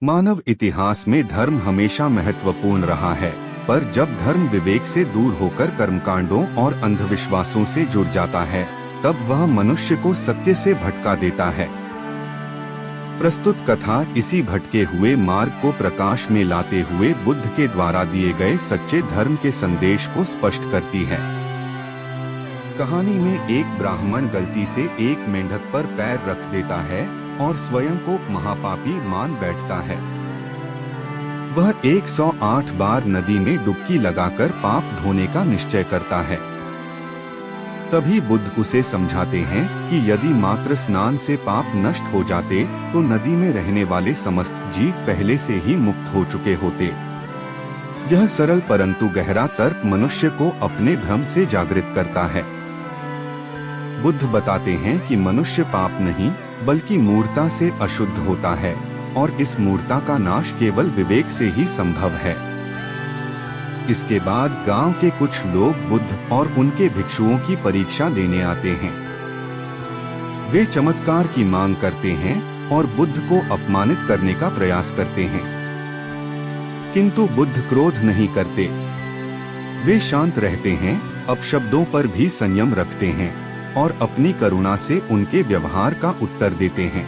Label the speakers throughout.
Speaker 1: मानव इतिहास में धर्म हमेशा महत्वपूर्ण रहा है, पर जब धर्म विवेक से दूर होकर कर्मकांडों और अंधविश्वासों से जुड़ जाता है, तब वह मनुष्य को सत्य से भटका देता है। प्रस्तुत कथा इसी भटके हुए मार्ग को प्रकाश में लाते हुए बुद्ध के द्वारा दिए गए सच्चे धर्म के संदेश को स्पष्ट करती है। कहानी में एक ब्राह्मण गलती से एक मेंढक पर पैर रख देता है और स्वयं को महापापी मान बैठता है। वह 108 बार नदी में डुबकी लगाकर पाप धोने का निश्चय करता है। तभी बुद्ध उसे समझाते हैं कि यदि मात्र स्नान से पाप नष्ट हो जाते तो नदी में रहने वाले समस्त जीव पहले से ही मुक्त हो चुके होते। यह सरल परंतु गहरा तर्क मनुष्य को अपने भ्रम से जागृत करता है। बुद्ध बताते हैं कि मनुष्य पाप नहीं बल्कि मूर्खता से अशुद्ध होता है और इस मूर्खता का नाश केवल विवेक से ही संभव है। इसके बाद गांव के कुछ लोग बुद्ध और उनके भिक्षुओं की परीक्षा लेने आते हैं। वे चमत्कार की मांग करते हैं और बुद्ध को अपमानित करने का प्रयास करते हैं, किंतु बुद्ध क्रोध नहीं करते। वे शांत रहते हैं, अपशब्दों पर भी संयम रखते हैं और अपनी करुणा से उनके व्यवहार का उत्तर देते हैं।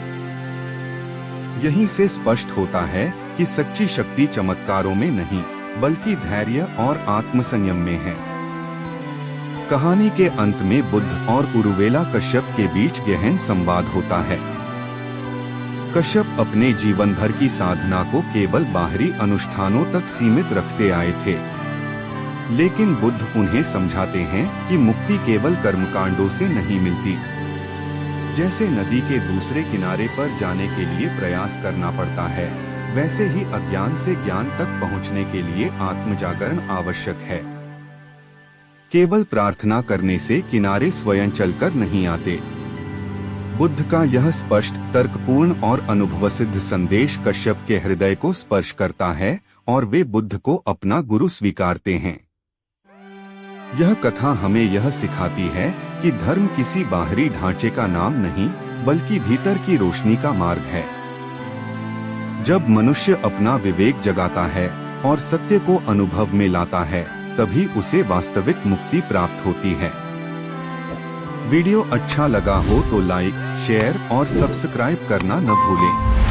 Speaker 1: यहीं से स्पष्ट होता है कि सच्ची शक्ति चमत्कारों में नहीं बल्कि धैर्य और आत्मसंयम में है। कहानी के अंत में बुद्ध और उरुवेला कश्यप के बीच गहन संवाद होता है। कश्यप अपने जीवन भर की साधना को केवल बाहरी अनुष्ठानों तक सीमित रखते आए थे, लेकिन बुद्ध उन्हें समझाते हैं कि मुक्ति केवल कर्मकांडों से नहीं मिलती। जैसे नदी के दूसरे किनारे पर जाने के लिए प्रयास करना पड़ता है, वैसे ही अज्ञान से ज्ञान तक पहुंचने के लिए आत्मजागरण आवश्यक है। केवल प्रार्थना करने से किनारे स्वयं चलकर नहीं आते। बुद्ध का यह स्पष्ट, तर्कपूर्ण और अनुभवसिद्ध संदेश कश्यप के हृदय को स्पर्श करता है और वे बुद्ध को अपना गुरु स्वीकारते हैं। यह कथा हमें यह सिखाती है कि धर्म किसी बाहरी ढांचे का नाम नहीं बल्कि भीतर की रोशनी का मार्ग है। जब मनुष्य अपना विवेक जगाता है और सत्य को अनुभव में लाता है, तभी उसे वास्तविक मुक्ति प्राप्त होती है। वीडियो अच्छा लगा हो तो लाइक, शेयर और सब्सक्राइब करना न भूलें।